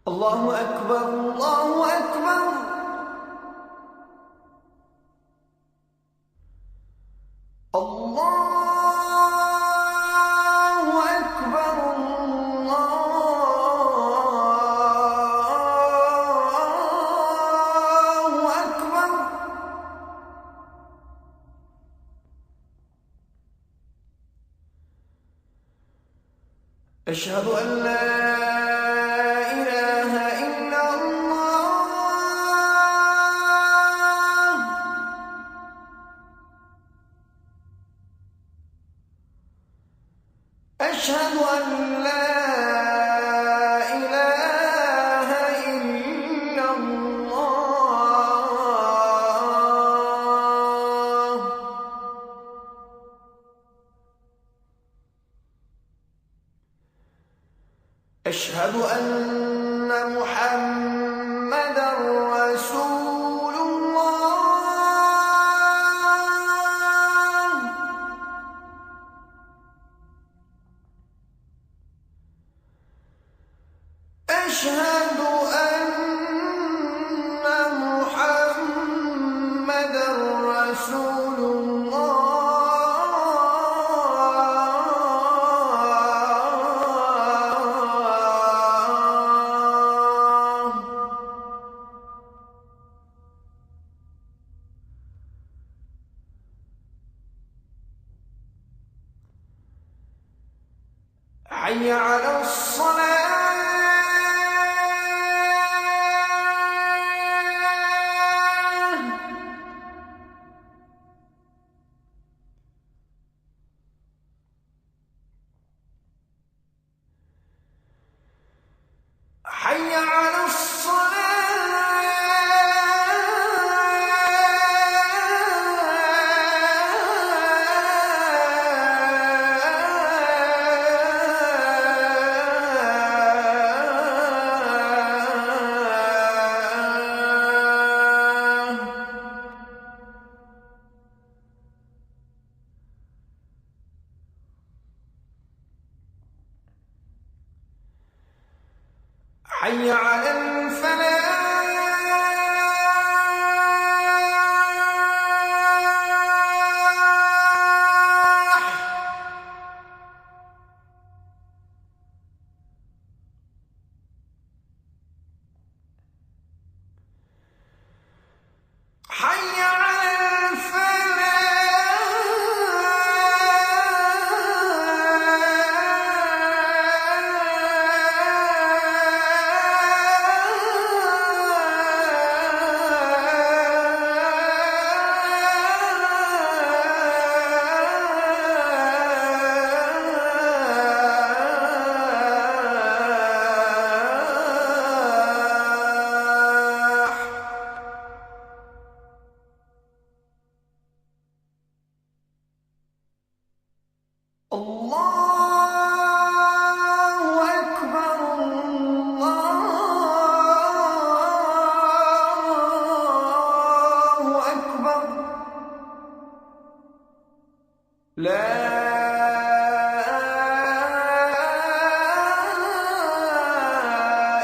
الله أكبر الله أكبر. الله أكبر الله أكبر. أشهد أن لا إله إلا الله. أشهد أن لا إله إلا الله. أشهد أن محمدًا رسول الله. أشهد أن محمدًا رسول الله. حي على الصلاة. حي على حي على الفلاح. حي على الله أكبر الله أكبر. لا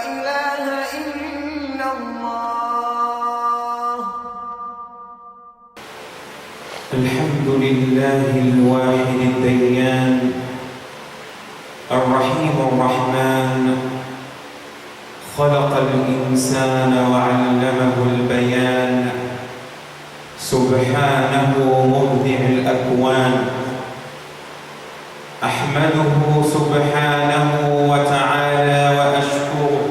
إله إلا الله. الحمد لله الواحد الديان الرحيم الرحمن، خلق الإنسان وعلمه البيان، سبحانه مبدع الأكوان. أحمده سبحانه وتعالى وأشكره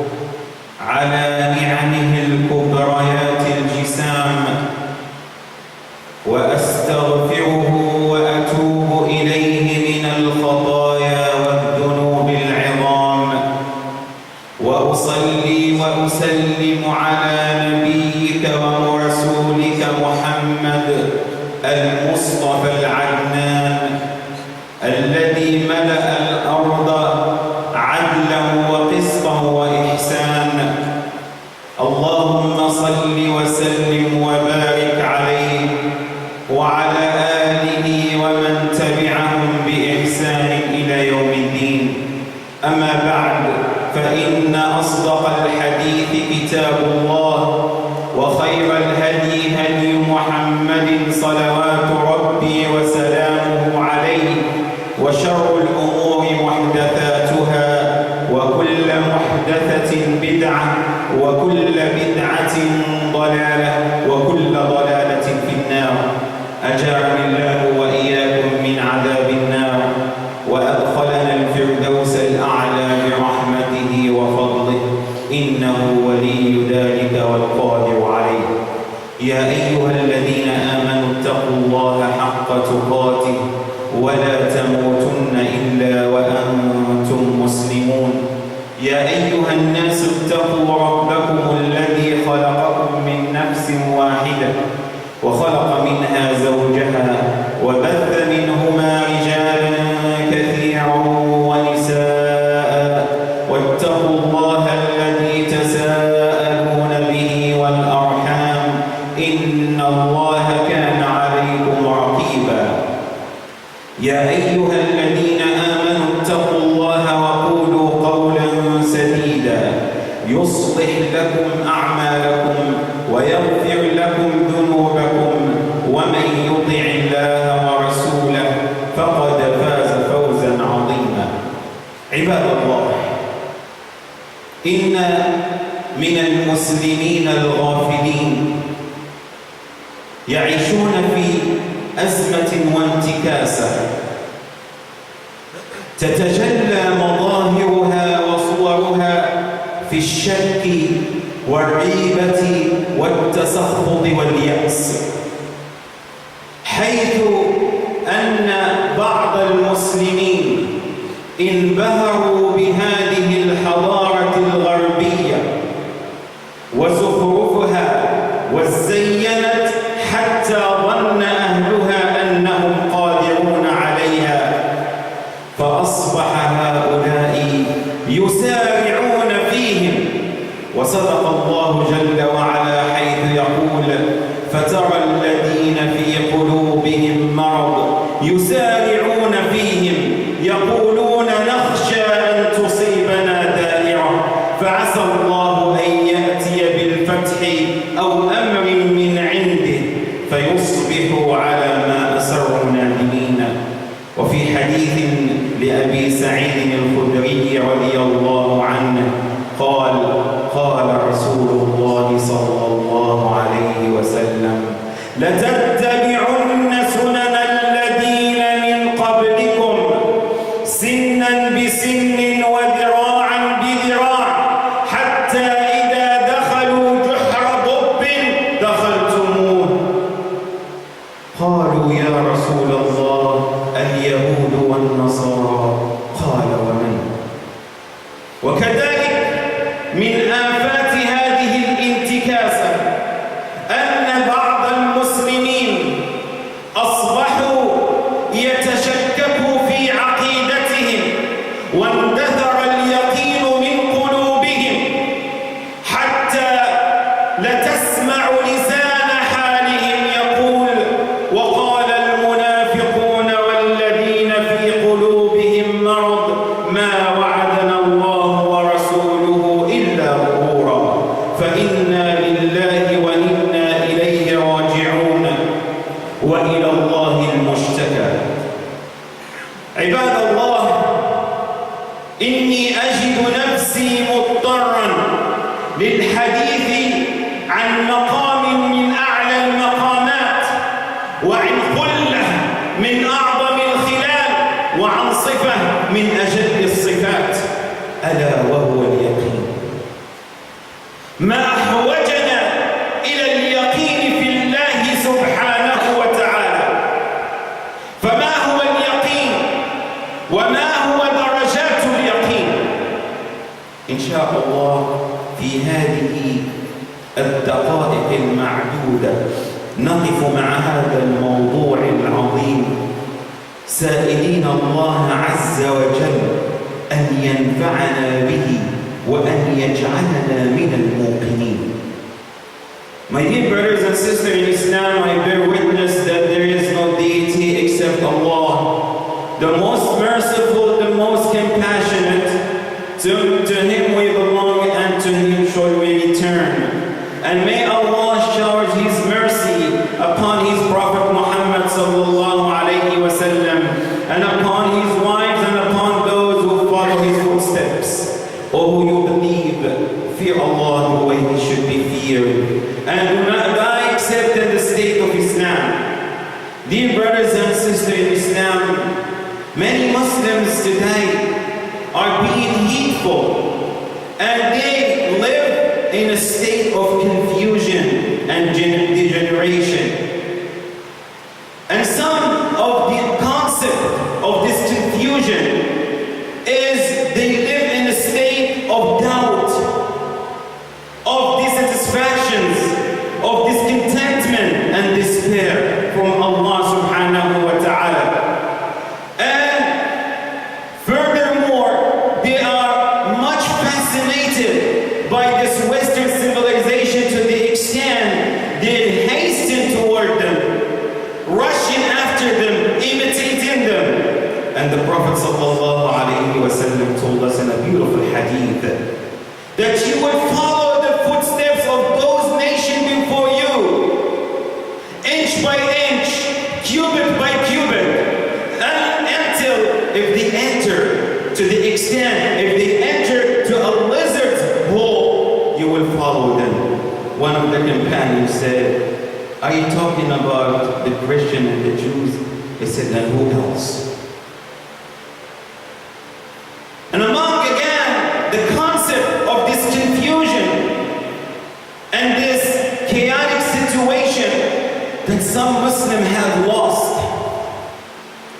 على نعمه الكبريات الجسام، وأستغفره وأتوب إليه من الخطايا والذنوب العظام، وأصلي وأسلم على نبيك ورسولك محمد المصطفى العدنان، الذي ملأ الأرض عدلا وقسطا وإحسانا. اللهم صل وسلم وبارك عليه وعلى آله ومن تبعهم بإحسان إلى يوم الدين. أما بعد، فإن أصدق الحديث كتاب الله وخير الهدي هدي محمد صلوات ربي وسلامه عليه وشر الأمور محدثاتها وكل محدثة بدعة وكل بدعة ضلالة وكل ضلالة في النار. أجارني الله وإياكم من عذاب النار وأدخلنا الفردوس الأعلى برحمته وفضله إنه ولي ذلك والقادر عليه. يا أيها الذين آمنوا اتقوا الله حق تقاته ولا تموتن إلا وأنتم مسلمون. يا أيها الناس اتقوا ربكم الذي خلقكم من نفس واحدة وخلق منها زوجها وبث منهما رجالا كثيرا ونساء واتقوا الله الذي تساءلون به والأرحام إن الله كان عليكم رقيبا. يا أيها الذين آمنوا اتقوا الله وقولوا قولا سديدا يصلح لكم أعمالكم ويغفر لكم ذنوبكم ومن يطع الله ورسوله فقد فاز فوزا عظيما. عباد الله، إن من المسلمين الغافلين يعيشون في أزمة وانتكاسة تتجلى مظاهرها وصورها في الشك والريبة والتسخط واليأس، حيث أن بعض المسلمين انبهروا بهذه الحضارة الغربية وزخرفها وزينت حتى ظن أهلها أنهم قادرون عليها، فأصبح هؤلاء يسارعون فيهم. وصدق الله جل وعلا حيث يقول: فترى الذين في قلوبهم مرض يسارعون فيهم يقولون نخشى أن تصيبنا دائرة فعسى الله أن يأتي بالفتح أو أمر من عنده فيصبحوا على ما أسروا نادمين. وفي حديث لأبي سعيد الخدري رضي الله عنه قال: قال رسول الله صلى الله عليه وسلم: لتتبعن سنن الذين من قبلكم سنا بسن وذراعا بذراع حتى إذا دخلوا جحر ضب دخلتموه. قالوا: يا رسول الله اليهود والنصارى. قال: ومن؟ وكذلك من آفات هذه الانتكاسة أن بعض المسلمين أصبحوا يتشككوا في عقيدتهم واندثر اليقين من قلوبهم حتى لتسمع لسان حالهم يقول: وقال المنافقون والذين في قلوبهم مرض ما وعدنا الله ورسوله إلا غرورا فإنا لله وإنا إليه راجعون وإلى الله المشتكى. عباد الله، إني أجد نفسي مضطرا للحديث عن مقام من أعلى المقامات وعن خلة من أعظم الخلال وعن صفة من أجل الصفات، ألا وهو اليقين. ما أحوجنا إلى اليقين في الله سبحانه وتعالى. فما هو اليقين وما هو درجات اليقين؟ إن شاء الله في هذه الدقائق المعدودة نقف مع هذا الموضوع العظيم سائلين الله عز وجل أن ينفعنا به وأن يجعلنا من الموقنين. My dear brothers and sisters in Islam, I bear witness that there is no deity except Allah, the most merciful, the most compassionate. To Him we belong and to Him in a state of confusion and degeneration. And some of the concept of this confusion is they live in a state of doubt, of dissatisfactions, of discontentment and despair from Allah subhanahu wa ta'ala. And furthermore, they are much fascinated by this Western civilization to the extent they hasten toward them, rushing after them, imitating them. And the Prophet sallallahu alayhi wa sallam told us in a beautiful hadith that you would follow the footsteps of those nations before you, inch by inch, cubit by cubit, until if they enter to the extent, if they enter to a lizard's hole, you will follow them. One of the companions said, are you talking about the Christian and the Jews? He said, then who else? And among, again, the concept of this confusion and this chaotic situation that some Muslims have lost,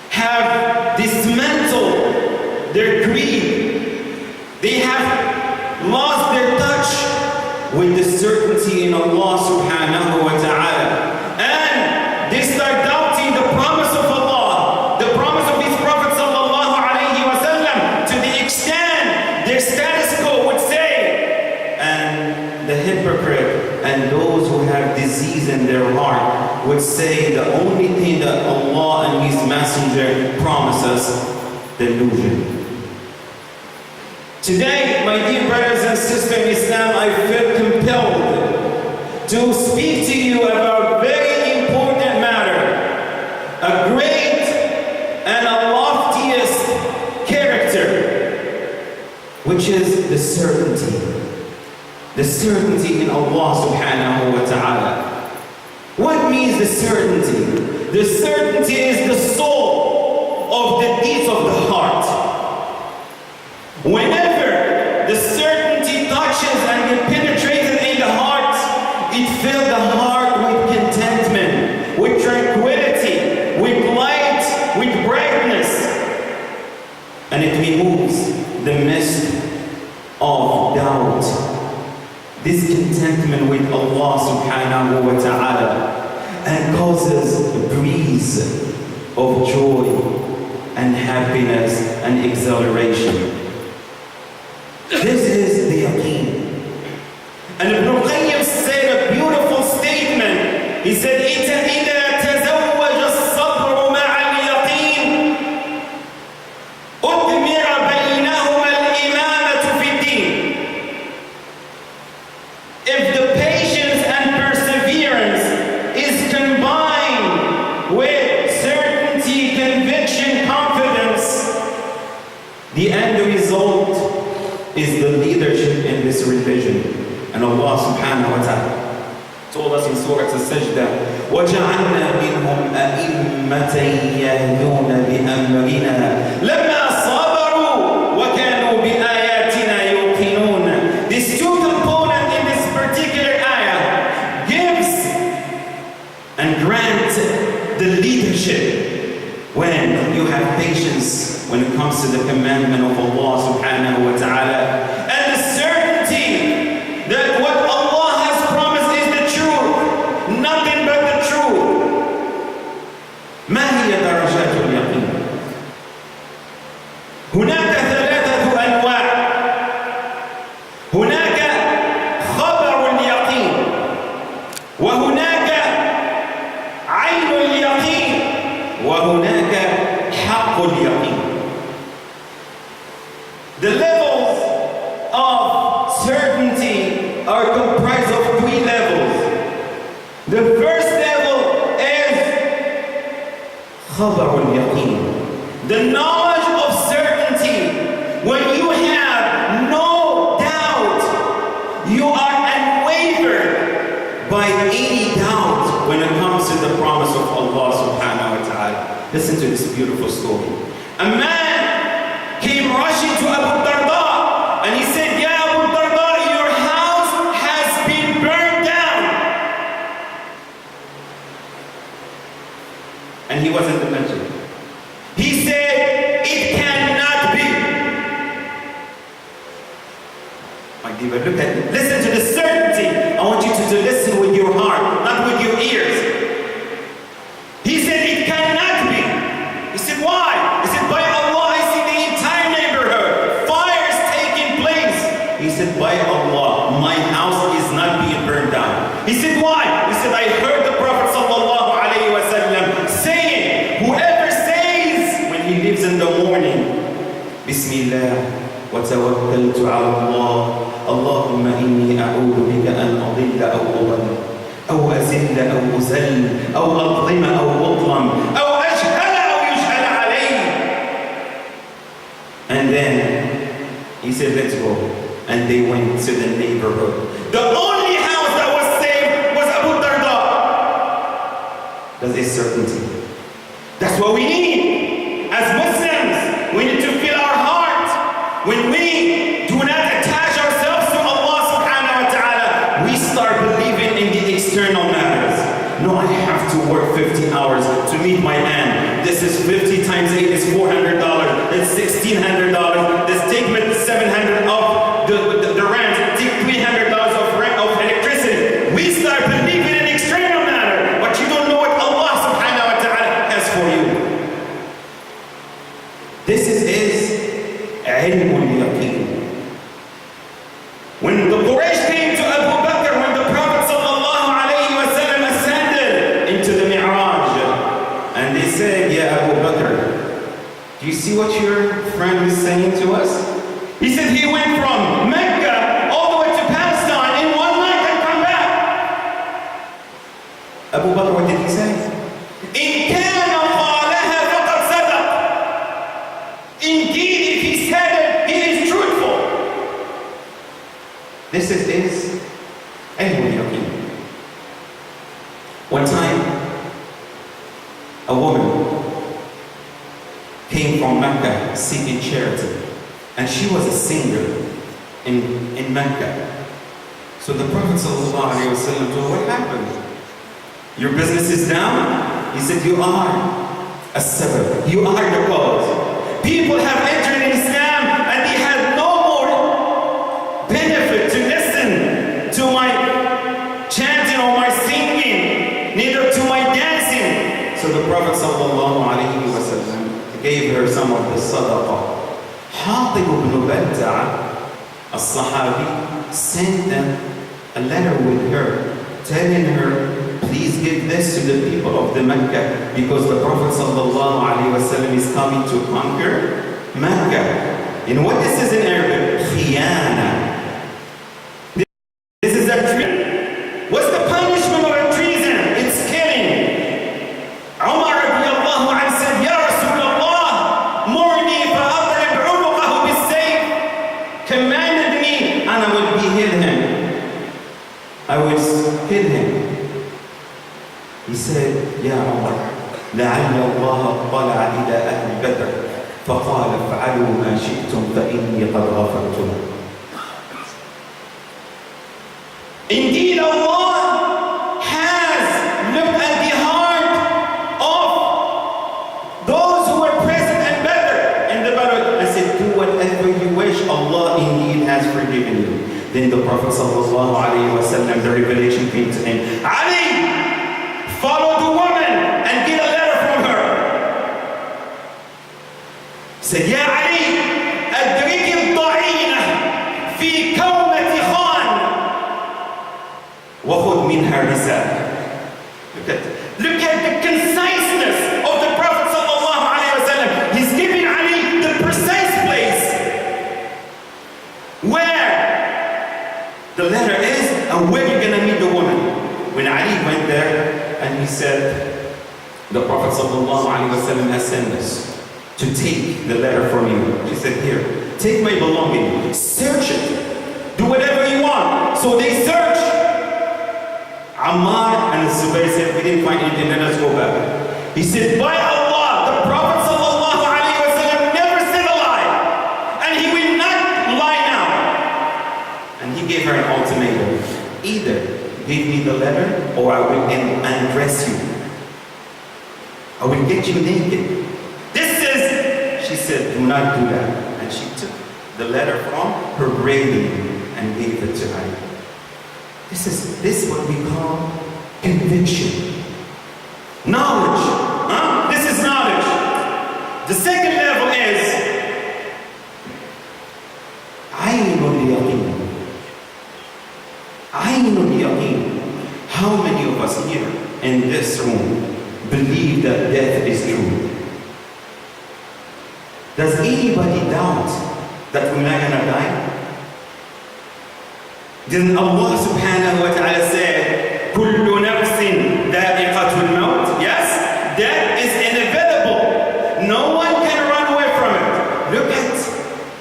have dismantled their greed, they have lost their touch with the certainty in Allah subhanahu wa ta'ala. And they start doubting the promise of Allah, the promise of His Prophet sallallahu alayhi wa sallam, to the extent their status quo would say. And the hypocrite and those who have disease in their heart would say the only thing that Allah and His Messenger promise us, delusion. Today, my dear brothers and sisters in Islam, I feel compelled to speak to you about a very important matter, a great and a loftiest character, which is the certainty in Allah subhanahu wa ta'ala. What means the certainty? The certainty is the soul of the deeds of the heart. Whenever the certainty touches and it penetrates in the heart, it fills the heart with contentment, with tranquility, with light, with brightness. And it removes the mist of doubt, discontentment with Allah subhanahu wa ta'ala, and causes a breeze of joy and happiness and exhilaration. This is the yaqeen. And Ibn al-Qayyim said a beautiful statement. He said, إِذَا تَزَوَّجَ الصَّبْرُ مَعَ الْيَقِينِ أُثْمِرَ بَيْنَهُمَا الْإِمَامَةُ فِي الدِّينِ. If the patience and perseverance is combined with certainty, conviction, confidence, the end result is the leadership in this religion. And Allah subhanahu wa ta'ala told us in Surah Al-Sajdah, وَجَعَلْنَا مِنْهُمْ أَئِمَّةً يَهْدُونَ بِأَمْرِنَا لَمَّا صَبَرُوا وَكَانُوا بِآيَاتِنَا يُوقِنُونَ. These two components in this particular ayah gives and grants the leadership when you have patience when it comes to the commandment of Allah subhanahu wa ta'ala, and the certainty that what Allah has promised is the truth, nothing but the truth. ما هي درجات اليقين؟ هناك ثلاثة أنواع. هناك خبر اليقين، وهناك عين اليقين، وهناك حق اليقين. The levels of certainty are comprised of three levels. The first level is خبر اليقين, the knowledge of certainty. When you have no doubt, you are unwavered by any doubt when it comes to the promise of Allah subhanahu wa ta'ala. Listen to this beautiful story. A man came rushing to Abu Darda and he said, Ya Abu Darda, your house was in the masjid. He said, it cannot be. My dear, look at it. Listen to the certainty. I want you to listen with your heart, not with your ears. He said, it cannot be. He said, why? He said, by Allah, I see the entire neighborhood. Fires taking place. He said, by Allah, my house is not being burned down. He said, why? He said, I heard the Prophet sallallahu alayhi wa sallam saying, whoever says when he lives in the morning, Bismillah, وتوكلت على الله اللهم إني أعوذ بك أن أضل أو أضل أو أزل أو أزل أو أظلم أو أظلم أو أجهل أو يجهل علي. And then he said, let's go. And they went to the neighborhood. The only house that was saved was Abu Darda. That's a certainty. That's what we need. As Muslims, we need to fill our heart. When we do not attach ourselves to Allah subhanahu wa ta'ala, we start believing in the external matters. No, I have to work 50 hours to meet my end. This is 50 times 8 is $400. It's $1,600. This take me $700 of the rent. Take $300 of rent of electricity. We start believing in external matter, but you don't know what Allah subhanahu wa ta'ala has for you. This is ilm al-yaqeen. When the Quraysh came to Abu Bakr, when the Prophet sallallahu alayhi wa sallam ascended into the Mi'raj, and they said, yeah, Abu Bakr, do you see what your friend is saying to us? He said he went from Mecca all the way to Palestine in one night and come back. Abu Bakr, what did he say? In kana qalaha faqad sadaq. Indeed, if he said it, he is truthful. This is ilm. One time, a woman came from Mecca seeking charity, and she was a singer in Mecca. So the Prophet ﷺ told her, what happened? Your business is down? He said, you are a sabab. You are the cause. People have entered in Islam and they have no more benefit to listen to my chanting or my singing, neither to my dancing. So the Prophet ﷺ gave her some of the sadaqah. Hatib ibn Balta'a, a Sahabi, sent them a letter with her, telling her, please give this to the people of the Mecca, because the Prophet ﷺ is coming to conquer Mecca. You know what this is in Arabic? Khiyana. This is a treason. What's the punishment of a treason? It's killing. Umar radiallahu anhu said, Ya Rasulullah, murni fa'adrib unuqahu bis-sayf. Commanded me, and I would behead him. I would kill him. He said, Ya Umar, لعل الله اطلع إلى أهل بدر فقال افعلوا ما شئتم فإني قد غفرت لكم. Indeed, Allah has looked at the heart of those who were present in Badr, in the Badr, and said, do whatever you wish, Allah indeed has forgiven you. Then the Prophet ﷺ, the revelation came to him, Ali, follow the woman and get a letter from her. Said, Ya Ali, adrik al-da'ina fi kawmati khan wa khud minha risala. Look at the conciseness of the Prophet sallallahu alayhi wa sallam. He's giving Ali the precise place where the letter is and where you're going to meet the woman. When Ali went there, and he said, the Prophet ﷺ has sent us to take the letter from you. She said, here, take my belonging, search it, do whatever you want. So they searched. Ammar and Zubayr said, we didn't find anything, let us go back. He said, by Allah, the Prophet ﷺ never said a lie, and he will not lie now. And he gave her an ultimatum. Either give me the letter or I will undress you. I will get you naked. She said, do not do that. And she took the letter from her brain and gave it to Ali. This is what we call conviction. Knowledge. This is knowledge. The second level is Aynul Yaqeen. Aynul Yaqeen. How many of us here in this room believe that death is true? Does anybody doubt that we're not gonna die? Didn't Allah subhanahu wa ta'ala say, Kullu nafsin dha'iqatul maut? Yes? Death is inevitable. No one can run away from it. Look at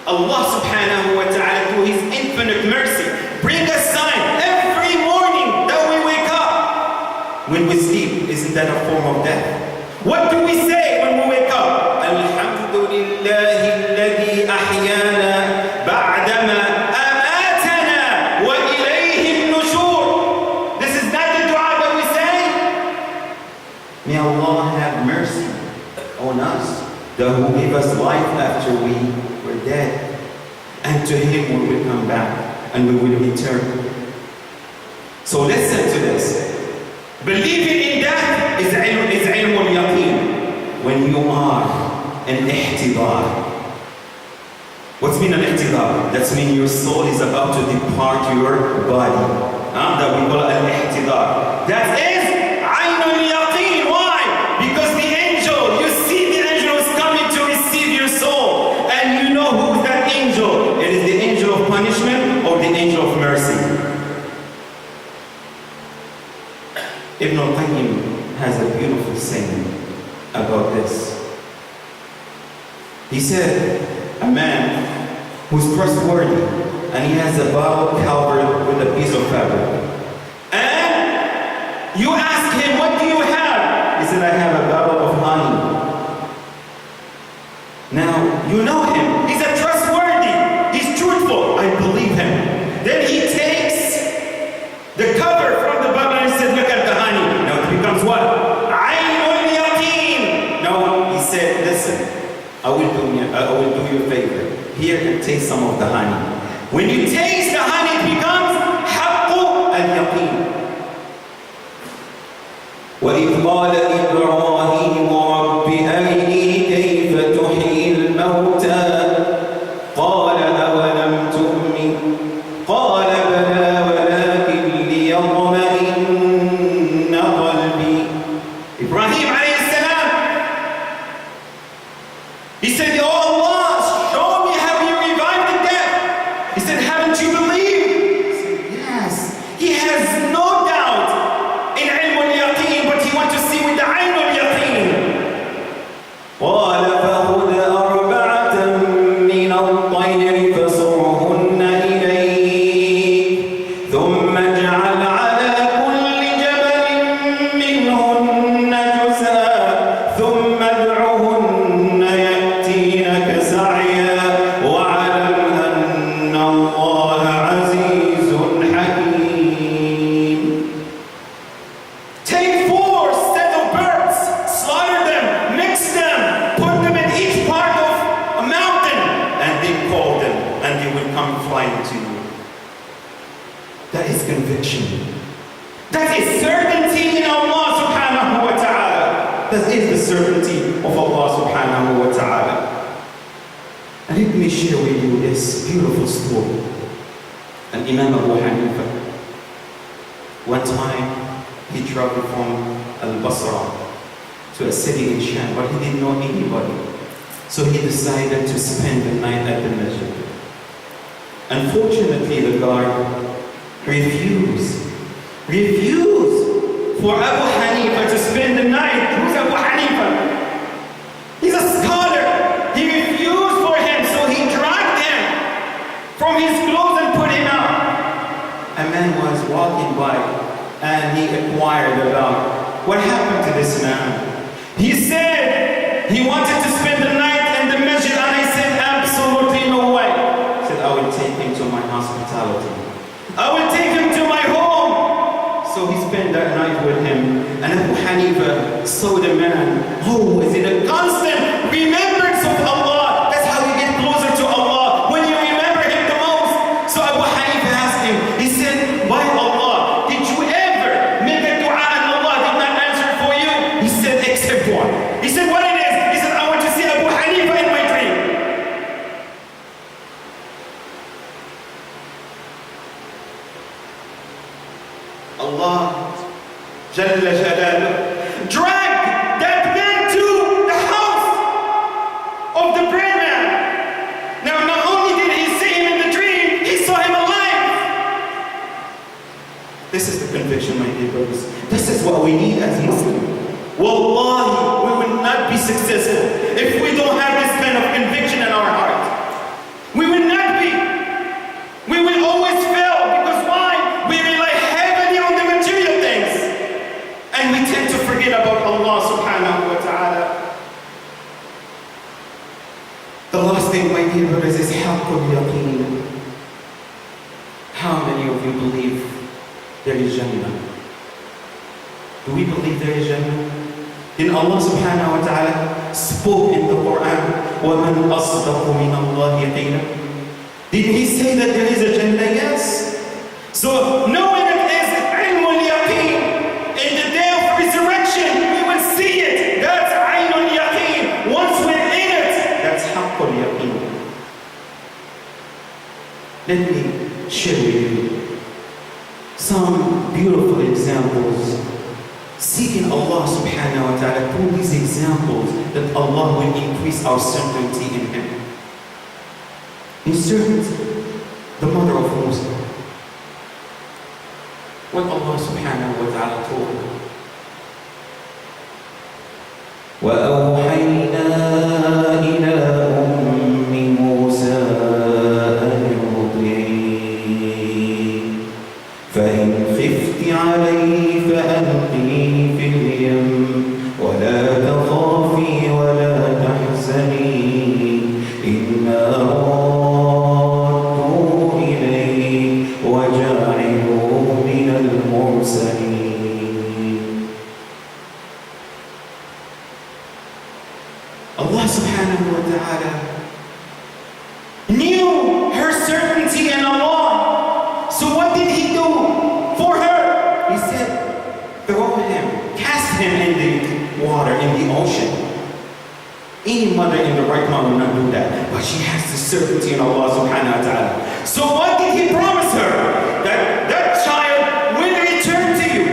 Allah subhanahu wa ta'ala through His infinite mercy. Bring a sign every morning that we wake up. When we sleep, isn't that a form of death? What do we say when we wake up? Alhamdulillahi alladhi ahyana ba'dama amatana wa ilayhi an-nushur. This is not the dua that we say. May Allah have mercy on us, that who gave us life after we were dead. And to Him we will come back and we will return. So listen to this. Believing in death is ilmul yaqeen. When you are an ihtidar. What's mean an ihtidar? That means your soul is about to depart your body. That we call an ihtidar. That is aynul yaqeen. Why? Because the angel, you see the angel is coming to receive your soul. And you know who is that angel. It is the angel of punishment or the angel of mercy. Ibn al-Qayyim has a beautiful saying about this. He said, a man who's trustworthy and he has a bottle covered with a piece of fabric. And you ask him, what do you have? He said, I have a bottle of honey. Now, you know him. He's a trustworthy. He's truthful. I believe him. Then he takes the cover from the bottle and he said, look at the honey. Now it becomes what? No, he said, listen, I will do you a favor. Here and taste some of the honey. When you taste the honey, it becomes haqqu al-yaqeen. وَإِذْ قَالَ إِبْرَاهِيمُ رَبِّ أَرِنِي كَيْفَ تُحْيِي الْمَوْتَى قَالَ أَوَلَمْ تُؤْمِنْ قَالَ بَلَى وَلَكِنْ لِيَطْمَئِنَّ قَلْبِي. Ibrahim he said, oh Allah, show me how you revived the dead. He said, haven't you believed? He said, yes. He has no doubt in ilm al-yaqeen, but he wants to see with the ayn al-yaqeen. قَالَ فَخُذْ أَرْبَعَةً مِّنَ الطَّيْرِ فَصُرْهُنَّ إِلَيْكَ ثُمَّ اجْعَلْ عَلَى كُلِّ جَبَلٍ مِّنْهُنَّ جُزْءًا ثُمَّ ادْعُهُنَّ conviction. That is certainty in Allah subhanahu wa ta'ala. That is the certainty of Allah subhanahu wa ta'ala. And let me share with you this beautiful story. And Imam Abu Hanifa, one time he traveled from Al-Basra to a city in Sham, but he didn't know anybody. So he decided to spend the night at the masjid. Unfortunately, the guard refused for Abu Hanifa to spend the night. Who's Abu Hanifa? He's a scholar. He refused for him, so he dragged him from his clothes and put him out. A man was walking by and he inquired about what happened to this man. He said he wanted to spend the night in the masjid, and I said absolutely no way. He said, I will take him to my hospitality. I will take him to my home. So he spent that night with him. And Abu Hanifa saw the man. Oh, is it a constant remembrance of Allah? That's how you get closer to Allah, when you remember Him the most. So Abu Hanifa asked him, he said, by Allah, did you ever make a dua and Allah did not answer for you? He said, except one. He said, what it is? He said, I want to see Abu Hanifa in my dream. Allah Jalla Jalaluh dragged that man to the house of the prayer man. Now, not only did he see him in the dream, he saw him alive. This is the conviction, my dear brothers. This is what we need as Muslims. Wallahi, we will not be successful if we don't have this kind of conviction in our heart. We will not be. We will always fail, because why? We rely heavily on the material things, and we tend to forget about Allah subhanahu wa ta'ala. The last thing, my dear brothers, is haqqul yaqeen. How many of you believe there is Jannah? Do we believe there is Jannah? Then Allah subhanahu wa ta'ala spoke in the Quran, وَمَنْ أَصْدَقُ مِنَ اللَّهِ قِيلًا. Did He say that there is a Jannah? Yes. So knowing it is ilmul yaqeen. In the day of resurrection, we will see it. That's aynul yaqeen. Once we're in it, that's haqqul yaqeen. Let me share with you some beautiful examples. Seeking Allah subhanahu wa ta'ala through these examples, that Allah will increase our certainty in Him. In certainty, the mother of Musa, what Allah subhanahu wa ta'ala told her. وَأَوْحَيْنَا إِلَىٰ أُمِّ مُوسَىٰ أَنِ ارْضِعِيهِ فَإِنْ خِفْتِ عَلَيْهِ فَأَلْقِيهِ فِي الْيَمِّ وَلَا تَخَافِي وَلَا تَحْزَنِي إِنَّا رَادُّوهُ إِلَيْكِ وَجَاعِلُوهُ مِنَ الْمُرْسَلِينَ. Allah subhanahu wa ta'ala knew her certainty in Allah. So what did He do for her? He said, throw him, cast him in the water, in the ocean. Any mother in the right mind will not do that, but she has the certainty in Allah subhanahu wa ta'ala. So what did He promise her? That child will return to you.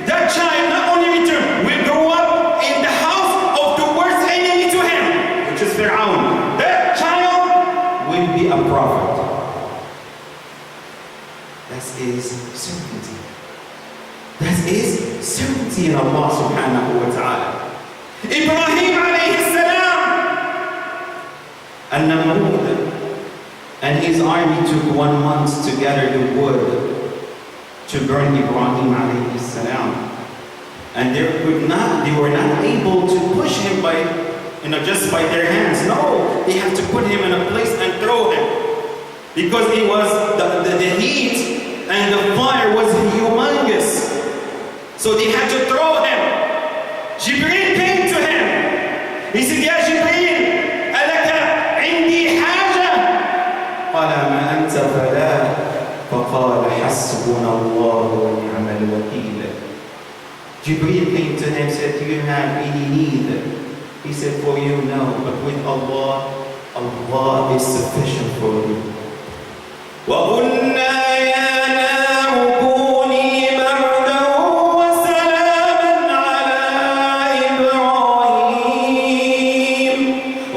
That child not only return, will grow up in the house of the worst enemy to him, which is Fir'aun. That child will be a prophet. That is certainty. That is certainty in Allah subhanahu wa ta'ala. Ibrahim alayhi salam, An-Namrud and his army took 1 month to gather the wood to burn Ibrahim alayhi salam. And they were not able to push him just by their hands. No, they have to put him in a place and throw him. Because it was the heat and the fire was humongous. So they had to throw him. Jibreel came to him. He said, Ya Jibreel, alaka indi haja? Qala ma anta fala. Faqala hasbuna Allah wa ni'mal wakeel. Jibreel came to him and said, do you have any need? He said, for you, no. But with Allah, Allah is sufficient for you. وَقُلْنَا يَا نَارُ كُونِي بَرْدًا وَسَلَامًا عَلَىٰ إِبْرَاهِيمَ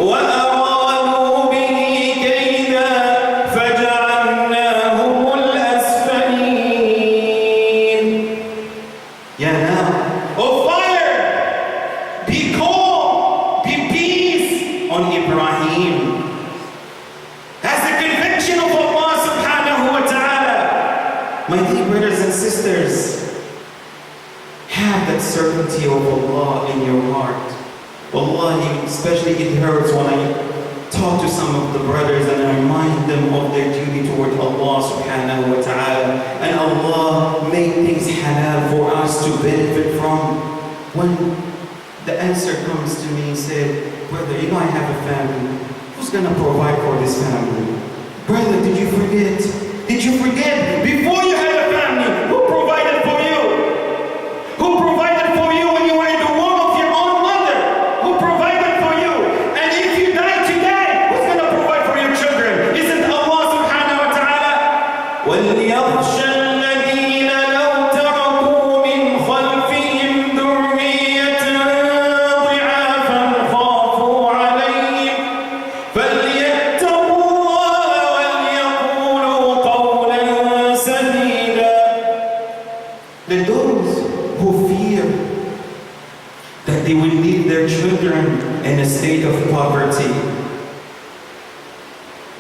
وَأَرَادُوا بِهِ كَيْدًا فَجَعَلْنَاهُمُ الْأَسْفَلِينَ. يَا نَارُ, oh fire, be cold, be peace on Ibrahim. That's the conviction of Allah subhanahu wa ta'ala. My dear brothers and sisters, have that certainty of Allah in your heart. Wallahi, especially it hurts when I talk to some of the brothers and I remind them of their duty toward Allah subhanahu wa ta'ala. And Allah made things halal for us to benefit from? When the answer comes to me and said, brother, I have a family. Who's going to provide for this family? Brother, did you forget? Did you forget? Before you had a family, who provided for you? Who provided for you when you were in the womb of your own mother? Who provided for you? And if you die today, who's going to provide for your children? Isn't Allah subhanahu wa ta'ala? وَلْيَخْشَ الَّذِينَ لَوْ تَرَكُوا مِنْ خَلْفِهِمْ ذُرِّيَّةً ضِعَافًا خَافُوا عَلَيْهِمْ فَلْيَتَّقُوا اللَّهَ وَلْيَقُولُوا قَوْلًا سَدِيدًا. Let those who fear that they will leave their children in a state of poverty,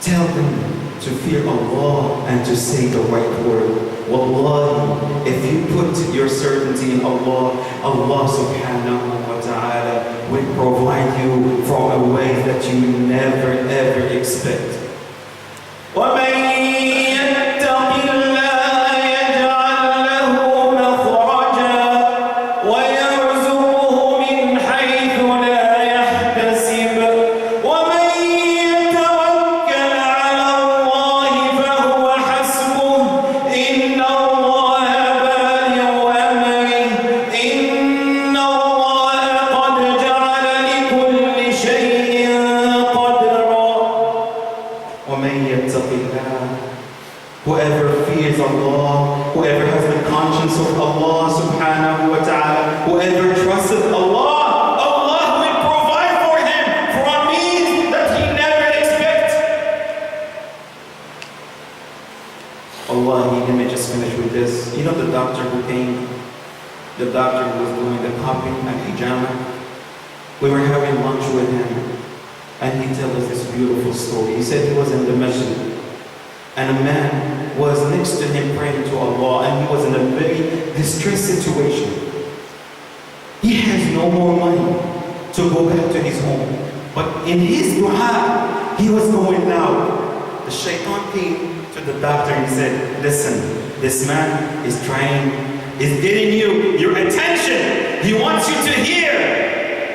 tell them to fear Allah and to say the right word. Wallahi, if you put your certainty in Allah, Allah subhanahu wa ta'ala will provide you from a way that you never ever expect. وَمَن يَتَّقِ اللَّهَ يَجْعَل لَّهُ مَخْرَجًا وَيَرْزُقْهُ مِنْ حَيْثُ لَا يَحْتَسِبُ وَمَن يَتَوَكَّلْ عَلَى اللَّهِ فَهُوَ حَسْبُهُ إِنَّ اللَّهَ بَالِغُ أَمْرِهِ إِنَّ اللَّهَ قَدْ جَعَلَ لِكُلِّ شَيْءٍ قَدْرًا. وَمَن يَتَّقِ اللَّهَ, whoever fears Allah, whoever has the conscience of Allah subhanahu wa ta'ala, whoever trusts Allah, Allah will provide for him from means that he never expects. Allah, let me just finish with this. You know the doctor who came, the doctor who was doing the copying and hijama? We were having lunch with him and he told us this beautiful story. He said he was in the masjid and a man was next to him praying to Allah and he was in a very distressed situation. He has no more money to go back to his home. But in his dua, he was going loud. The shaitan came to the doctor and he said, listen, this man is getting your attention. He wants you to hear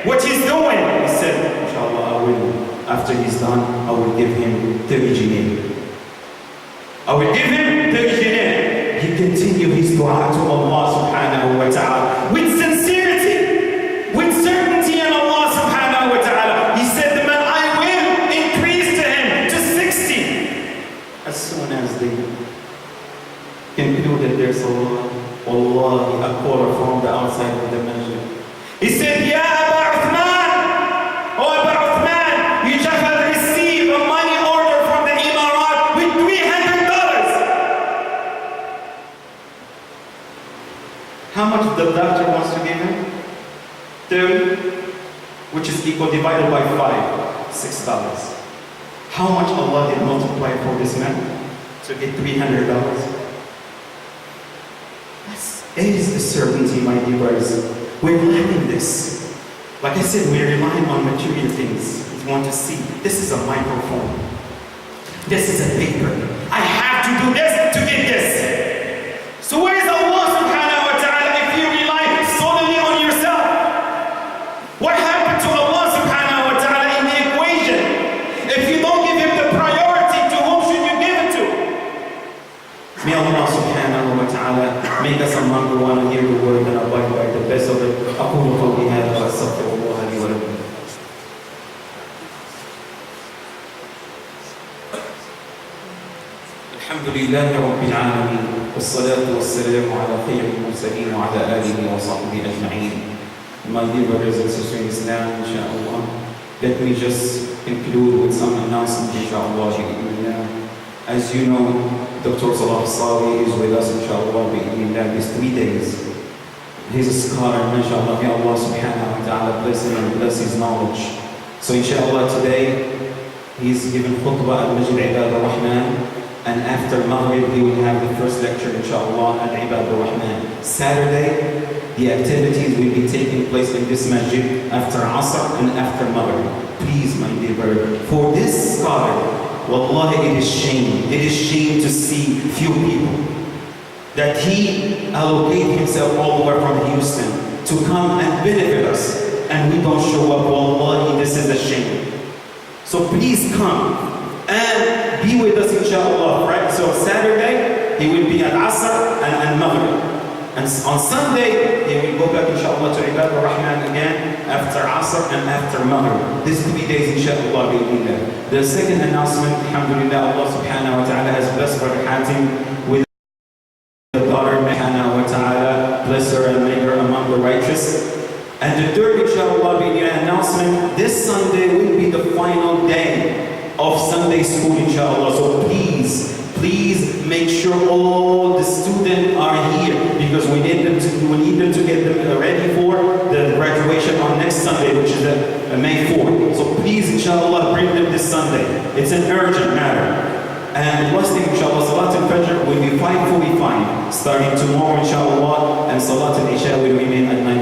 what he's doing. He said, inshallah, I will. After he's done, I will give him 30 jinae. I will give him 30 jinae. He continued his dua to Allah subhanahu wa ta'ala with sincerity, with certainty in Allah subhanahu wa ta'ala. He said, the man, I will increase to him to 60. As soon as they concluded their salah, Wallahi, a caller from the outside of the masjid. He said, Ya Aba Uthman, oh Aba Uthman, you just have received a money order from the Emirat with $300. How much the doctor wants to give him? 30, which is equal divided by 5, $6. How much Allah did multiply for this man to get $300? It is the certainty, my dear brothers. We're lacking this. Like I said, we're relying on material things. We want to see. This is a microphone. This is a paper. I have to do this to get this. So where is Allah subhanahu wa ta'ala if you rely solely on yourself? What happened to Allah subhanahu wa ta'ala in the equation? If you don't give him the priority, to whom should you give it to? May Allah subhanahu wa ta'ala make us among the one who hear the word and abide by the best of it. أقول قولي هذا وأستغفر الله لي ولكم. الحمد لله رب العالمين والصلاة والسلام على خير المرسلين وعلى آله وصحبه أجمعين. My dear brothers and sisters in Islam, inshallah, let me just conclude with some announcements, inshallah. As you know, Dr. Salah Sawi is with us, inshallah, these 3 days. He's a scholar, inshallah. May Allah subhanahu wa ta'ala bless him and bless his knowledge. So, inshallah, today he's given Khotba al-Masjid Ibad al-Rahman, and after Maghrib he will have the first lecture, inshallah, at Ibad al-Rahman. Saturday, the activities will be taking place in this masjid after Asr and after Maghrib. Please, my dear brother, for this scholar, wallahi, it is shame. It is shame to see few people. that he allocate himself all the way from Houston to come and benefit us, and we don't show up. Wallahi, this is a shame. So please come and be with us, inshallah, right? So Saturday, he will be at Asr and Maghrib. And on Sunday, he will go back, inshallah, to Ibad al-Rahman again after Asr and after Maghrib. These 3 days, inshallah, bi'idhnillah. The second announcement, alhamdulillah, Allah subhanahu wa ta'ala has blessed Brother Hatim with a daughter, subhanahu wa ta'ala, bless her and make her among the righteous. And the third, inshallah, announcement, this Sunday will be the final day of Sunday school, inshallah. So please make sure all the students are here, because we need them to get them ready for the graduation on next Sunday, which is May 4th. So please, inshallah, bring them this Sunday. It's an urgent matter. And last thing, inshallah, Salat al-Fajr will be 5:45 starting tomorrow, inshallah, and Salat al-Isha will remain at 9.